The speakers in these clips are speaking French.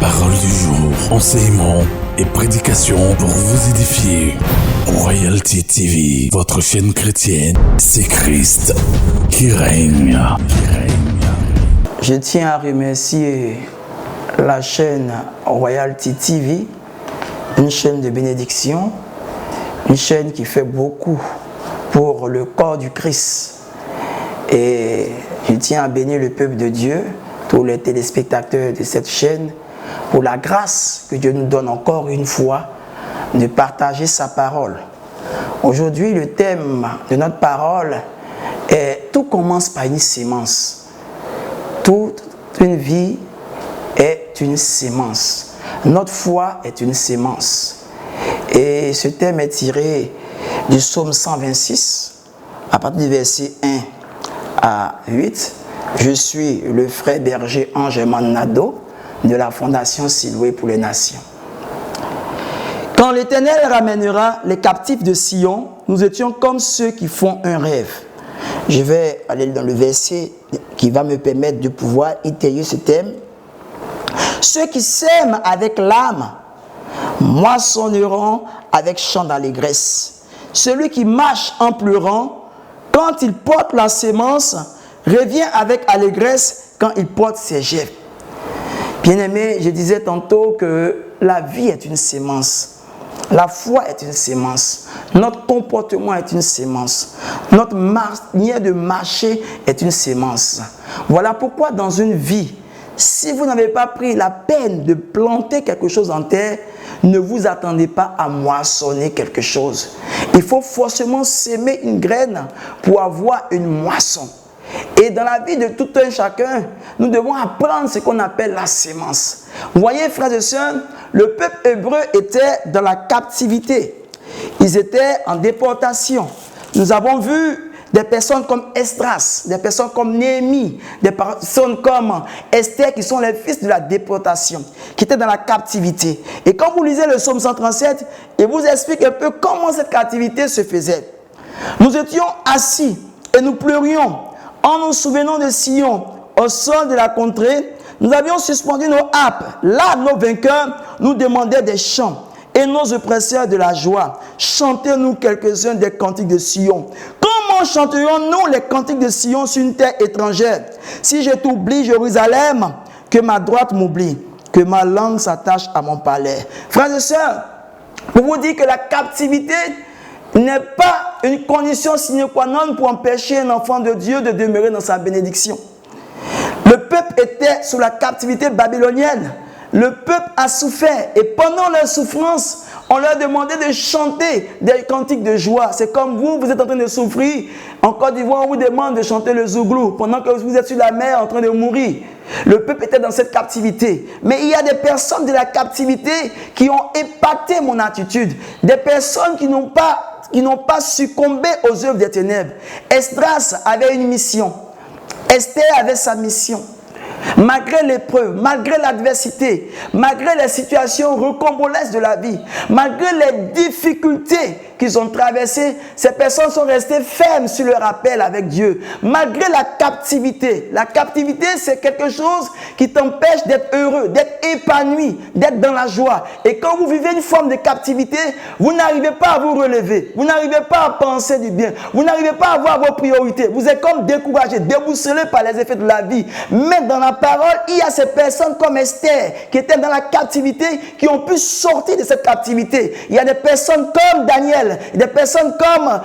Parole du jour, enseignement et prédication pour vous édifier. Royalty TV, votre chaîne chrétienne, c'est Christ qui règne. Je tiens à remercier la chaîne Royalty TV, une chaîne de bénédiction, une chaîne qui fait beaucoup pour le corps du Christ. Et je tiens à bénir le peuple de Dieu, tous les téléspectateurs de cette chaîne, pour la grâce que Dieu nous donne encore une fois de partager sa parole. Aujourd'hui, le thème de notre parole est « Tout commence par une sémence ». Toute une vie est une sémence. Notre foi est une sémence. Et ce thème est tiré du psaume 126, à partir du verset 1 à 8. Je suis le frère berger Angeman Nado de la Fondation Siloué pour les Nations. Quand l'Éternel ramènera les captifs de Sion, nous étions comme ceux qui font un rêve. Je vais aller dans le verset qui va me permettre de pouvoir étayer ce thème. Ceux qui sèment avec l'âme moissonneront avec chant d'allégresse. Celui qui marche en pleurant, quand il porte la sémence, revient avec allégresse quand il porte ses gestes. Bien-aimé, je disais tantôt que la vie est une sémence. La foi est une sémence. Notre comportement est une sémence. Notre manière de marcher est une sémence. Voilà pourquoi dans une vie, si vous n'avez pas pris la peine de planter quelque chose en terre, ne vous attendez pas à moissonner quelque chose. Il faut forcément s'aimer une graine pour avoir une moisson. Et dans la vie de tout un chacun, nous devons apprendre ce qu'on appelle la sémence. Vous voyez, frères et sœurs, le peuple hébreu était dans la captivité. Ils étaient en déportation. Nous avons vu des personnes comme Esdras, des personnes comme Néhémie, des personnes comme Esther qui sont les fils de la déportation, qui étaient dans la captivité. Et quand vous lisez le psaume 137, il vous explique un peu comment cette captivité se faisait. Nous étions assis et nous pleurions en nous souvenant de Sion, au sol de la contrée. Nous avions suspendu nos harpes. Là, nos vainqueurs nous demandaient des chants et nos oppresseurs de la joie. Chantez-nous quelques-uns des cantiques de Sion. Comment chanterions-nous les cantiques de Sion sur une terre étrangère? Si je t'oublie, Jérusalem, que ma droite m'oublie, que ma langue s'attache à mon palais. Frères et sœurs, pour vous dire que la captivité n'est pas une condition sine qua non pour empêcher un enfant de Dieu de demeurer dans sa bénédiction. Le peuple était sous la captivité babylonienne. Le peuple a souffert et pendant leur souffrance, on leur demandait de chanter des cantiques de joie. C'est comme vous êtes en train de souffrir. En Côte d'Ivoire, on vous demande de chanter le zouglou pendant que vous êtes sur la mer en train de mourir. Le peuple était dans cette captivité. Mais il y a des personnes de la captivité qui ont impacté mon attitude. Des personnes qui n'ont pas succombé aux œuvres des ténèbres. Esdras avait une mission. Esther avait sa mission. Malgré l'épreuve, malgré l'adversité, malgré les situations recombolesques de la vie, malgré les difficultés qu'ils ont traversées, ces personnes sont restées fermes sur leur appel avec Dieu. Malgré la captivité, c'est quelque chose qui t'empêche d'être heureux, d'être épanoui, d'être dans la joie. Et quand vous vivez une forme de captivité, vous n'arrivez pas à vous relever, vous n'arrivez pas à penser du bien, vous n'arrivez pas à avoir vos priorités, vous êtes comme découragé, déboussolé par les effets de la vie. Mais dans la parole, il y a ces personnes comme Esther qui étaient dans la captivité, qui ont pu sortir de cette captivité. Il y a des personnes comme Daniel, des personnes comme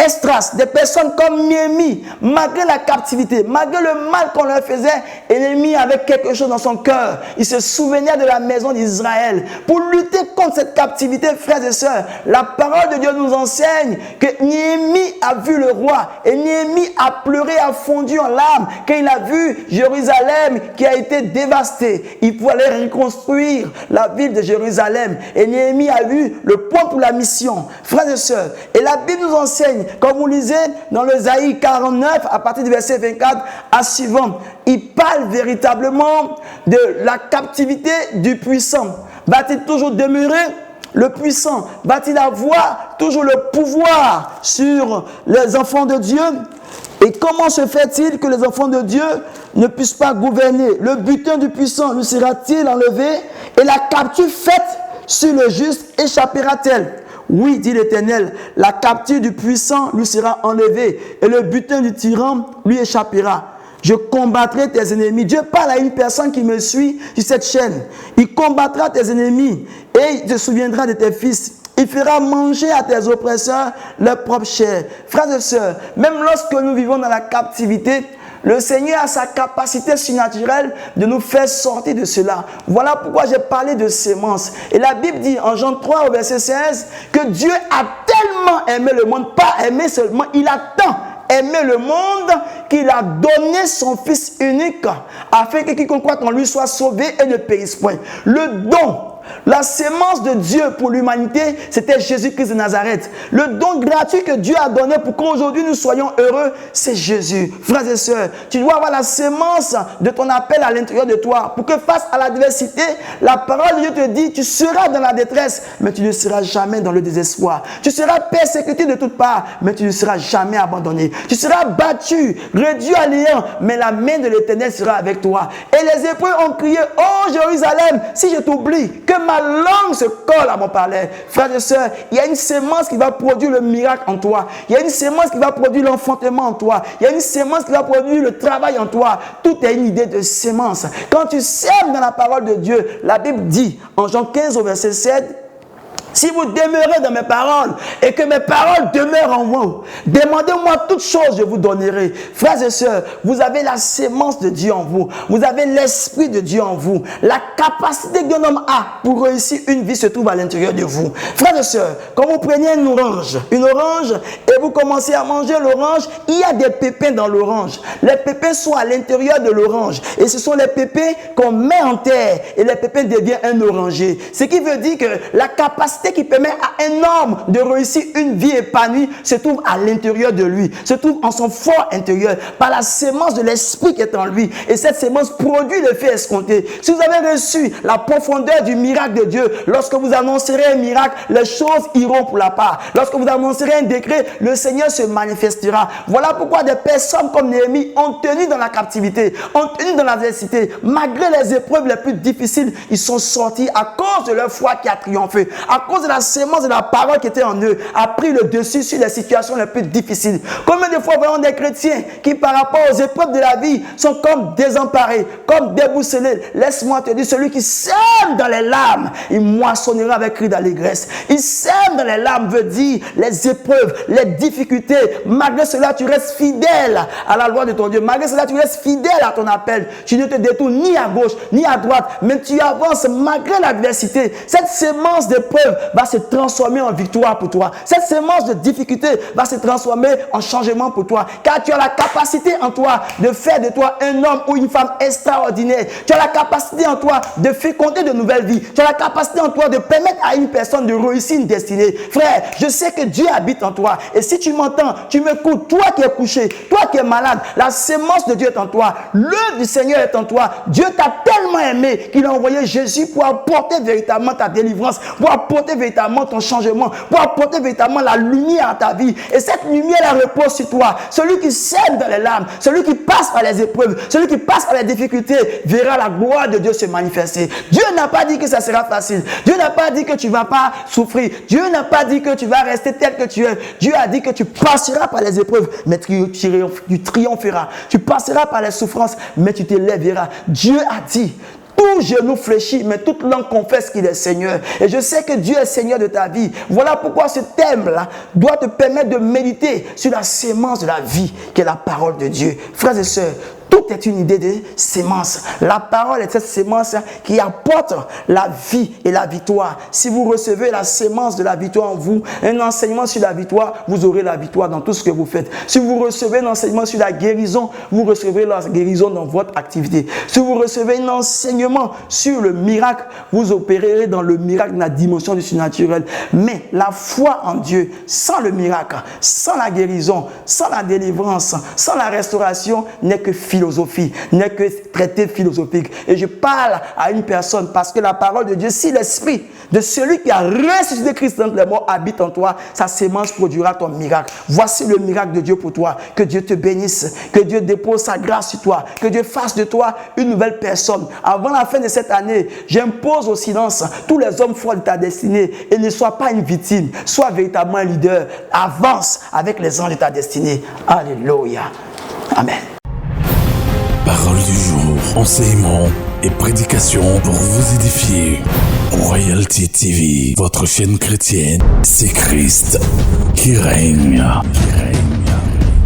Esdras, des personnes comme Néhémie, malgré la captivité, malgré le mal qu'on leur faisait, Néhémie avait quelque chose dans son cœur. Il se souvenait de la maison d'Israël. Pour lutter contre cette captivité, frères et sœurs, la parole de Dieu nous enseigne que Néhémie a vu le roi et Néhémie a pleuré, a fondu en larmes quand il a vu Jérusalem qui a été dévastée. Il pouvait aller reconstruire la ville de Jérusalem et Néhémie a eu le point pour la mission. Frères et sœurs, et la Bible nous enseigne, comme vous lisez dans l'Ésaïe 49, à partir du verset 24 à suivant, il parle véritablement de la captivité du puissant. Va-t-il toujours demeurer le puissant? Va-t-il avoir toujours le pouvoir sur les enfants de Dieu? Et comment se fait-il que les enfants de Dieu ne puisse pas gouverner? Le butin du puissant lui sera-t-il enlevé? Et la capture faite sur le juste échappera-t-elle? Oui, dit l'Éternel, la capture du puissant lui sera enlevée et le butin du tyran lui échappera. Je combattrai tes ennemis. Dieu parle à une personne qui me suit sur cette chaîne. Il combattra tes ennemis et il te souviendra de tes fils. Il fera manger à tes oppresseurs leur propre chair. Frères et sœurs, même lorsque nous vivons dans la captivité, le Seigneur a sa capacité surnaturelle de nous faire sortir de cela. Voilà pourquoi j'ai parlé de sémence. Et la Bible dit en Jean 3 au verset 16 que Dieu a tellement aimé le monde, pas aimé seulement, il a tant aimé le monde qu'il a donné son Fils unique afin que quiconque croit en lui soit sauvé et ne périsse point. Le don, la sémence de Dieu pour l'humanité, c'était Jésus-Christ de Nazareth. Le don gratuit que Dieu a donné pour qu'aujourd'hui nous soyons heureux, c'est Jésus. Frères et sœurs, tu dois avoir la sémence de ton appel à l'intérieur de toi pour que face à l'adversité, la parole de Dieu te dit, tu seras dans la détresse, mais tu ne seras jamais dans le désespoir. Tu seras persécuté de toutes parts, mais tu ne seras jamais abandonné. Tu seras battu, réduit à néant, mais la main de l'Éternel sera avec toi. Et les hébreux ont crié, oh Jérusalem, si je t'oublie, que ma langue se colle à mon palais. Frères et sœurs, il y a une sémence qui va produire le miracle en toi. Il y a une sémence qui va produire l'enfantement en toi. Il y a une sémence qui va produire le travail en toi. Tout est une idée de sémence. Quand tu sèmes dans la parole de Dieu, la Bible dit en Jean 15 au verset 7, si vous demeurez dans mes paroles et que mes paroles demeurent en vous, demandez-moi toutes choses, je vous donnerai. Frères et sœurs, vous avez la sémence de Dieu en vous. Vous avez l'esprit de Dieu en vous. La capacité qu'un homme a pour réussir une vie se trouve à l'intérieur de vous. Frères et sœurs, quand vous prenez une orange et vous commencez à manger l'orange, il y a des pépins dans l'orange. Les pépins sont à l'intérieur de l'orange et ce sont les pépins qu'on met en terre et les pépins deviennent un oranger. Ce qui veut dire que la capacité qui permet à un homme de réussir une vie épanouie se trouve à l'intérieur de lui, se trouve en son fort intérieur, par la sémence de l'esprit qui est en lui. Et cette sémence produit l'effet escompté. Si vous avez reçu la profondeur du miracle de Dieu, lorsque vous annoncerez un miracle, les choses iront pour la part. Lorsque vous annoncerez un décret, le Seigneur se manifestera. Voilà pourquoi des personnes comme Néhémie ont tenu dans la captivité, ont tenu dans l'adversité. Malgré les épreuves les plus difficiles, ils sont sortis à cause de leur foi qui a triomphé. À cause de la sémence de la parole qui était en eux, a pris le dessus sur les situations les plus difficiles. Combien de fois voyons des chrétiens qui par rapport aux épreuves de la vie sont comme désemparés, comme déboussolés. Laisse-moi te dire, celui qui sème dans les larmes, il moissonnera avec cri d'allégresse. Il sème dans les larmes veut dire les épreuves, les difficultés. Malgré cela, tu restes fidèle à la loi de ton Dieu. Malgré cela, tu restes fidèle à ton appel. Tu ne te détournes ni à gauche, ni à droite, mais tu avances malgré l'adversité. Cette sémence d'épreuves va se transformer en victoire pour toi. Cette sémence de difficulté va se transformer en changement pour toi. Car tu as la capacité en toi de faire de toi un homme ou une femme extraordinaire. Tu as la capacité en toi de féconder de nouvelles vies. Tu as la capacité en toi de permettre à une personne de réussir une destinée. Frère, je sais que Dieu habite en toi. Et si tu m'entends, tu m'écoutes, toi qui es couché, toi qui es malade, la sémence de Dieu est en toi. L'œuvre du Seigneur est en toi. Dieu t'a tellement aimé qu'il a envoyé Jésus pour apporter véritablement ta délivrance, pour apporter véritablement ton changement, pour apporter véritablement la lumière à ta vie. Et cette lumière, elle repose sur toi. Celui qui sème dans les larmes, celui qui passe par les épreuves, celui qui passe par les difficultés, verra la gloire de Dieu se manifester. Dieu n'a pas dit que ça sera facile. Dieu n'a pas dit que tu ne vas pas souffrir. Dieu n'a pas dit que tu vas rester tel que tu es. Dieu a dit que tu passeras par les épreuves, mais tu triompheras. Tu passeras par les souffrances, mais tu te lèveras. Dieu a dit, tout genou fléchit, mais toute langue confesse qu'il est Seigneur. Et je sais que Dieu est Seigneur de ta vie. Voilà pourquoi ce thème-là doit te permettre de méditer sur la sémence de la vie, qui est la parole de Dieu. Frères et sœurs, tout est une idée de sémence. La parole est cette sémence qui apporte la vie et la victoire. Si vous recevez la sémence de la victoire en vous, un enseignement sur la victoire, vous aurez la victoire dans tout ce que vous faites. Si vous recevez un enseignement sur la guérison, vous recevrez la guérison dans votre activité. Si vous recevez un enseignement sur le miracle, vous opérerez dans le miracle, dans la dimension du surnaturel. Mais la foi en Dieu, sans le miracle, sans la guérison, sans la délivrance, sans la restauration, n'est que philosophe. philosophie, n'est que traité philosophique. Et je parle à une personne parce que la parole de Dieu, si l'esprit de celui qui a ressuscité Christ d'entre les morts habite en toi, sa sémence produira ton miracle. Voici le miracle de Dieu pour toi. Que Dieu te bénisse, que Dieu dépose sa grâce sur toi, que Dieu fasse de toi une nouvelle personne. Avant la fin de cette année, j'impose au silence tous les hommes forts de ta destinée et ne sois pas une victime, sois véritablement un leader. Avance avec les anges de ta destinée. Alléluia. Amen. Parole du jour, enseignement et prédication pour vous édifier. Royalty TV, votre chaîne chrétienne, c'est Christ qui règne.